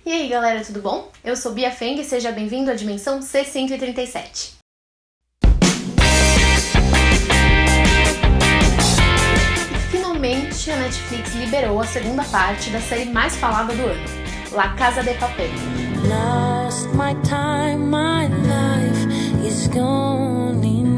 E aí galera, tudo bom? Eu sou Bia Feng e seja bem-vindo à dimensão C137. Finalmente a Netflix liberou a segunda parte da série mais falada do ano, La Casa de Papel. Lost my time, my life is gone on.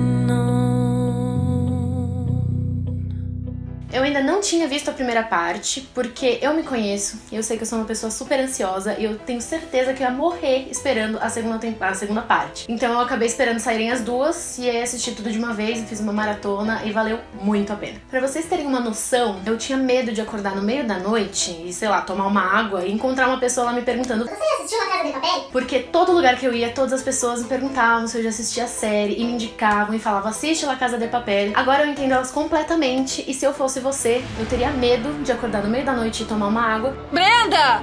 Eu ainda não tinha visto a primeira parte, porque eu me conheço, e eu sei que eu sou uma pessoa super ansiosa, e eu tenho certeza que eu ia morrer esperando a segunda parte. Então eu acabei esperando saírem as duas, e aí assisti tudo de uma vez, e fiz uma maratona, e valeu muito a pena. Pra vocês terem uma noção, eu tinha medo de acordar no meio da noite, e sei lá, tomar uma água, e encontrar uma pessoa lá me perguntando: "Você já assistiu La Casa de Papel?" Porque todo lugar que eu ia, todas as pessoas me perguntavam se eu já assistia a série, e me indicavam, e falavam: assiste La Casa de Papel. Agora eu entendo elas completamente, e se eu fosse você, eu teria medo de acordar no meio da noite e tomar uma água. Brenda!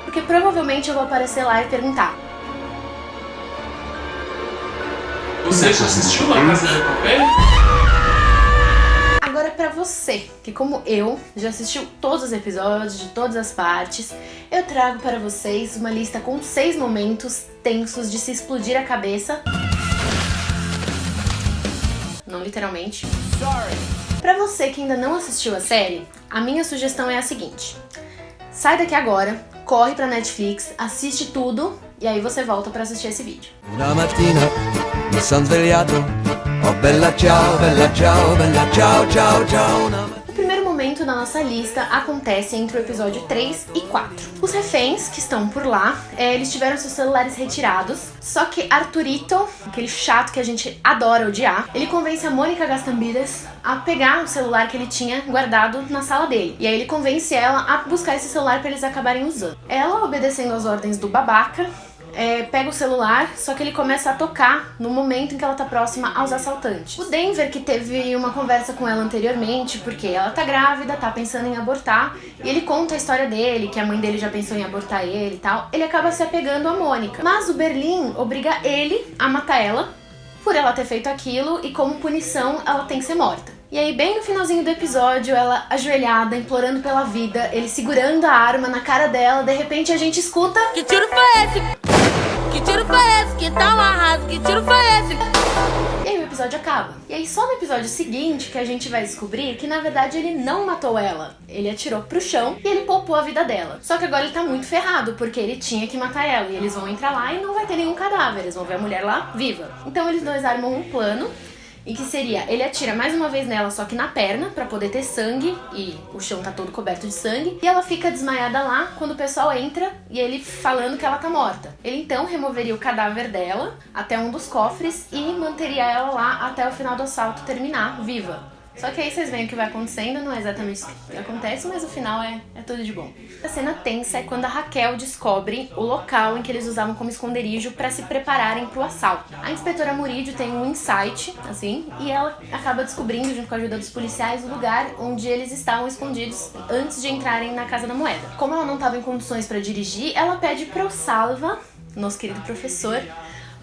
Porque provavelmente eu vou aparecer lá e perguntar: Você já assistiu La Casa de Papel? Agora pra você, que como eu, já assistiu todos os episódios de todas as partes, eu trago para vocês uma lista com 6 momentos tensos de se explodir a cabeça. Não literalmente. Pra você que ainda não assistiu a série, a minha sugestão é a seguinte: sai daqui agora, corre pra Netflix, assiste tudo e aí você volta pra assistir esse vídeo. Una mattina mi son svegliato, oh bella ciao, bella ciao, bella ciao, ciao, ciao. O primeiro momento da nossa lista acontece entre o episódio 3 e 4. Os reféns que estão por lá, eles tiveram seus celulares retirados, só que Arturito, aquele chato que a gente adora odiar, ele convence a Mônica Gastambides a pegar o celular que ele tinha guardado na sala dele. E aí ele convence ela a buscar esse celular pra eles acabarem usando. Ela, obedecendo às ordens do babaca, pega o celular, só que ele começa a tocar no momento em que ela tá próxima aos assaltantes. O Denver, que teve uma conversa com ela anteriormente, porque ela tá grávida, tá pensando em abortar, e ele conta a história dele, que a mãe dele já pensou em abortar ele e tal, ele acaba se apegando a Mônica. Mas o Berlim obriga ele a matar ela, por ela ter feito aquilo, e como punição, ela tem que ser morta. E aí, bem no finalzinho do episódio, ela ajoelhada, implorando pela vida, ele segurando a arma na cara dela, de repente a gente escuta: Que tiro foi esse? Que tiro foi esse? Que tal arraso? Que tiro foi esse? E aí o episódio acaba. E aí só no episódio seguinte que a gente vai descobrir que na verdade ele não matou ela. Ele atirou pro chão e ele poupou a vida dela. Só que agora ele tá muito ferrado, porque ele tinha que matar ela. E eles vão entrar lá e não vai ter nenhum cadáver. Eles vão ver a mulher lá viva. Então eles dois armam um plano, e que seria, ele atira mais uma vez nela, só que na perna, pra poder ter sangue, e o chão tá todo coberto de sangue, e ela fica desmaiada lá quando o pessoal entra, e ele falando que ela tá morta. Ele então removeria o cadáver dela até um dos cofres e manteria ela lá até o final do assalto terminar, viva. Só que aí vocês veem o que vai acontecendo, não é exatamente o que acontece, mas o final é tudo de bom. A cena tensa é quando a Raquel descobre o local em que eles usavam como esconderijo para se prepararem para o assalto. A inspetora Murídio tem um insight, assim, e ela acaba descobrindo, junto com a ajuda dos policiais, o lugar onde eles estavam escondidos antes de entrarem na Casa da Moeda. Como ela não estava em condições para dirigir, ela pede para o Salva, nosso querido professor,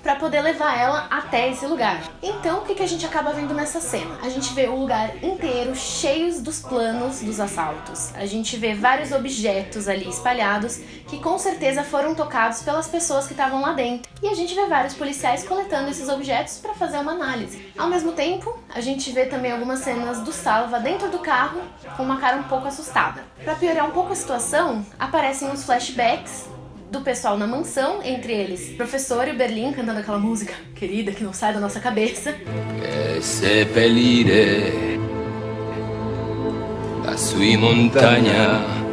pra poder levar ela até esse lugar. Então, o que a gente acaba vendo nessa cena? A gente vê o lugar inteiro cheio dos planos dos assaltos. A gente vê vários objetos ali espalhados que com certeza foram tocados pelas pessoas que estavam lá dentro. E a gente vê vários policiais coletando esses objetos pra fazer uma análise. Ao mesmo tempo, a gente vê também algumas cenas do Salva dentro do carro com uma cara um pouco assustada. Pra piorar um pouco a situação, aparecem uns flashbacks do pessoal na mansão, entre eles o professor e o Berlim cantando aquela música querida que não sai da nossa cabeça. E seppellire la sua montagna, oh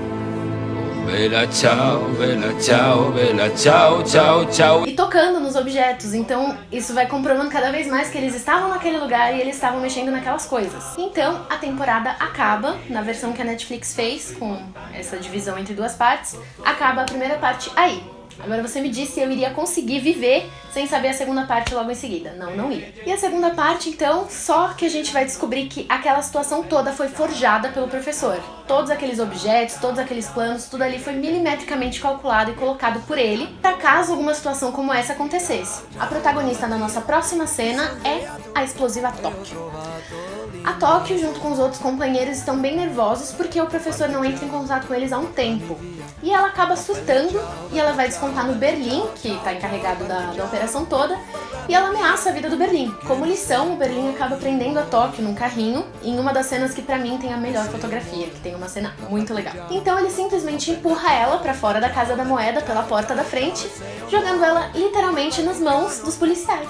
bella ciao, bella ciao, bella ciao, ciao, ciao. E tocando nos objetos, então isso vai comprovando cada vez mais que eles estavam naquele lugar e eles estavam mexendo naquelas coisas. Então a temporada acaba, na versão que a Netflix fez, com essa divisão entre duas partes, acaba a primeira parte aí. Agora você me disse se eu iria conseguir viver sem saber a segunda parte logo em seguida. Não, não ia. E a segunda parte, então, só que a gente vai descobrir que aquela situação toda foi forjada pelo professor. Todos aqueles objetos, todos aqueles planos, tudo ali foi milimetricamente calculado e colocado por ele, para caso alguma situação como essa acontecesse. A protagonista da nossa próxima cena é a explosiva Tóquio. A Tóquio, junto com os outros companheiros, estão bem nervosos porque o professor não entra em contato com eles há um tempo. E ela acaba surtando e ela vai descontar no Berlim, que está encarregado da operação toda, e ela ameaça a vida do Berlim. Como lição, o Berlim acaba prendendo a Tóquio num carrinho, em uma das cenas que pra mim tem a melhor fotografia, que tem uma cena muito legal. Então ele simplesmente empurra ela pra fora da Casa da Moeda pela porta da frente, jogando ela literalmente nas mãos dos policiais.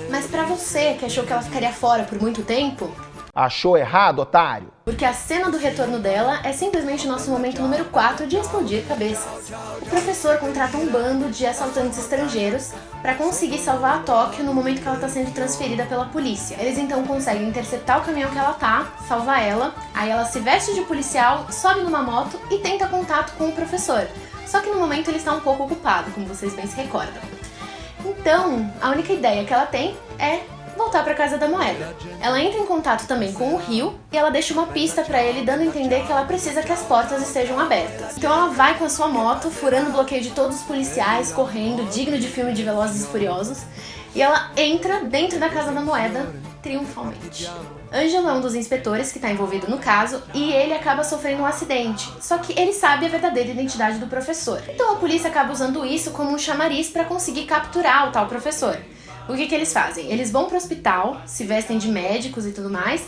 Mas pra você que achou que ela ficaria fora por muito tempo, achou errado, otário? porque a cena do retorno dela é simplesmente o nosso momento número 4 de explodir cabeças. O professor contrata um bando de assaltantes estrangeiros para conseguir salvar a Tóquio no momento que ela está sendo transferida pela polícia. Eles então conseguem interceptar o caminhão que ela tá, salvar ela, aí ela se veste de policial, sobe numa moto e tenta contato com o professor. Só que no momento ele está um pouco ocupado, como vocês bem se recordam. Então, a única ideia que ela tem é voltar para Casa da Moeda. Ela entra em contato também com o Rio e ela deixa uma pista para ele, dando a entender que ela precisa que as portas estejam abertas. Então ela vai com a sua moto, furando o bloqueio de todos os policiais, correndo, digno de filme de Velozes e Furiosos, e ela entra dentro da Casa da Moeda triunfalmente. Ângelo é um dos inspetores que está envolvido no caso e ele acaba sofrendo um acidente, só que ele sabe a verdadeira identidade do professor. Então a polícia acaba usando isso como um chamariz para conseguir capturar o tal professor. O que eles fazem? Eles vão pro hospital, se vestem de médicos e tudo mais,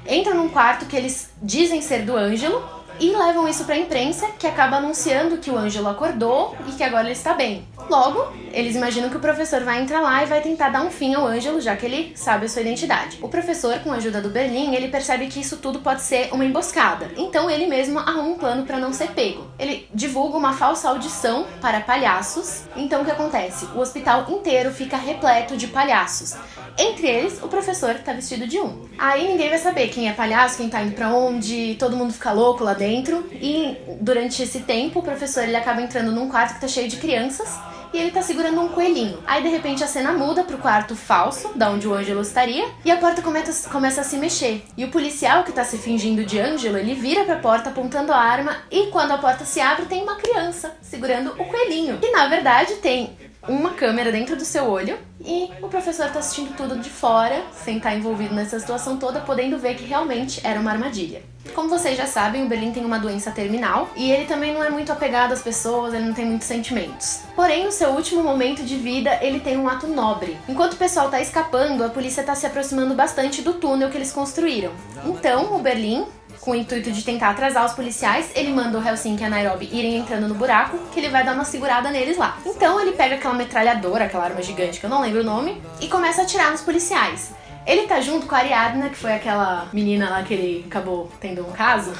entram num quarto que eles dizem ser do Ângelo e levam isso pra imprensa, que acaba anunciando que o Ângelo acordou e que agora ele está bem. Logo, eles imaginam que o professor vai entrar lá e vai tentar dar um fim ao Ângelo, já que ele sabe a sua identidade. O professor, com a ajuda do Berlim, ele percebe que isso tudo pode ser uma emboscada. Então ele mesmo arruma um plano para não ser pego. Ele divulga uma falsa audição para palhaços. Então o que acontece? O hospital inteiro fica repleto de palhaços. Entre eles, o professor tá vestido de um. Aí ninguém vai saber quem é palhaço, quem tá indo pra onde, todo mundo fica louco lá dentro. E durante esse tempo, o professor ele acaba entrando num quarto que tá cheio de crianças e ele tá segurando um coelhinho. Aí de repente a cena muda pro quarto falso, da onde o Ângelo estaria, e a porta começa a se mexer. E o policial que tá se fingindo de Ângelo, ele vira pra porta apontando a arma e quando a porta se abre tem uma criança segurando o coelhinho. Que na verdade tem uma câmera dentro do seu olho e o professor tá assistindo tudo de fora, sem estar envolvido nessa situação toda, podendo ver que realmente era uma armadilha. Como vocês já sabem, o Berlim tem uma doença terminal e ele também não é muito apegado às pessoas, ele não tem muitos sentimentos. Porém, no seu último momento de vida, ele tem um ato nobre. Enquanto o pessoal tá escapando, a polícia tá se aproximando bastante do túnel que eles construíram. Então, o Berlim, com o intuito de tentar atrasar os policiais, ele manda o Helsinki e a Nairobi irem entrando no buraco, que ele vai dar uma segurada neles lá. Então ele pega aquela metralhadora, aquela arma gigante que eu não lembro o nome, e começa a atirar nos policiais. Ele tá junto com a Ariadna, que foi aquela menina lá que ele acabou tendo um caso.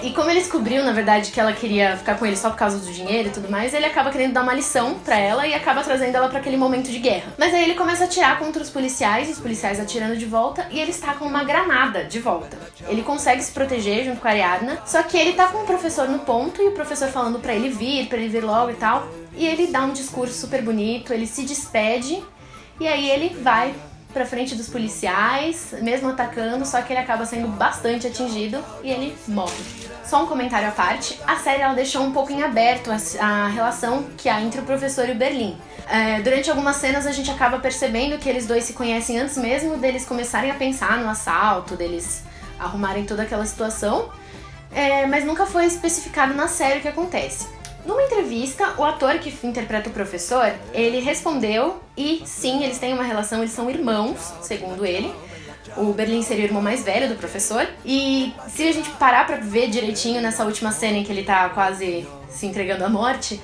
E como ele descobriu, na verdade, que ela queria ficar com ele só por causa do dinheiro e tudo mais, ele acaba querendo dar uma lição pra ela e acaba trazendo ela pra aquele momento de guerra. Mas aí ele começa a atirar contra os policiais atirando de volta, e eles tacam uma granada de volta. Ele consegue se proteger junto com a Ariadna, só que ele tá com o professor no ponto, e o professor falando pra ele vir logo e tal. E ele dá um discurso super bonito, ele se despede, e aí ele vai pra frente dos policiais, mesmo atacando, só que ele acaba sendo bastante atingido e ele morre. Só um comentário à parte, a série ela deixou um pouco em aberto a relação que há entre o professor e o Berlim. Durante algumas cenas a gente acaba percebendo que eles dois se conhecem antes mesmo deles começarem a pensar no assalto, deles arrumarem toda aquela situação, mas nunca foi especificado na série o que acontece. Numa entrevista, o ator que interpreta o professor, ele respondeu e sim, eles têm uma relação, eles são irmãos, segundo ele. O Berlim seria o irmão mais velho do professor. E se a gente parar pra ver direitinho nessa última cena em que ele tá quase se entregando à morte,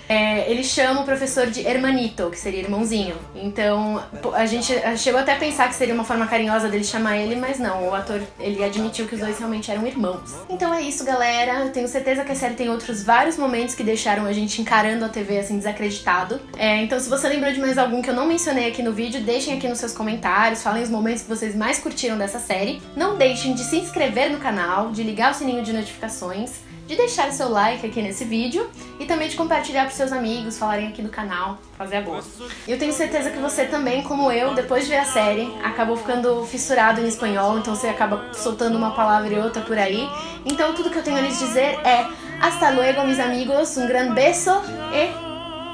ele chama o professor de hermanito, que seria irmãozinho. Então, a gente chegou até a pensar que seria uma forma carinhosa dele chamar ele, mas não, o ator, ele admitiu que os dois realmente eram irmãos. Então é isso, galera. Eu tenho certeza que a série tem outros vários momentos que deixaram a gente encarando a TV assim, desacreditado. Então, se você lembrou de mais algum que eu não mencionei aqui no vídeo, deixem aqui nos seus comentários, falem os momentos que vocês mais curtiram dessa série. Não deixem de se inscrever no canal, de ligar o sininho de notificações, de deixar seu like aqui nesse vídeo e também de compartilhar para seus amigos, falarem aqui do canal, fazer a boa. Eu tenho certeza que você também, como eu, depois de ver a série, acabou ficando fissurado em espanhol, então você acaba soltando uma palavra e outra por aí. Então tudo que eu tenho a lhes dizer é hasta luego, mis amigos, um grande beijo e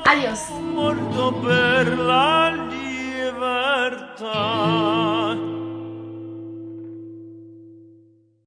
adiós! Morto per la libertà.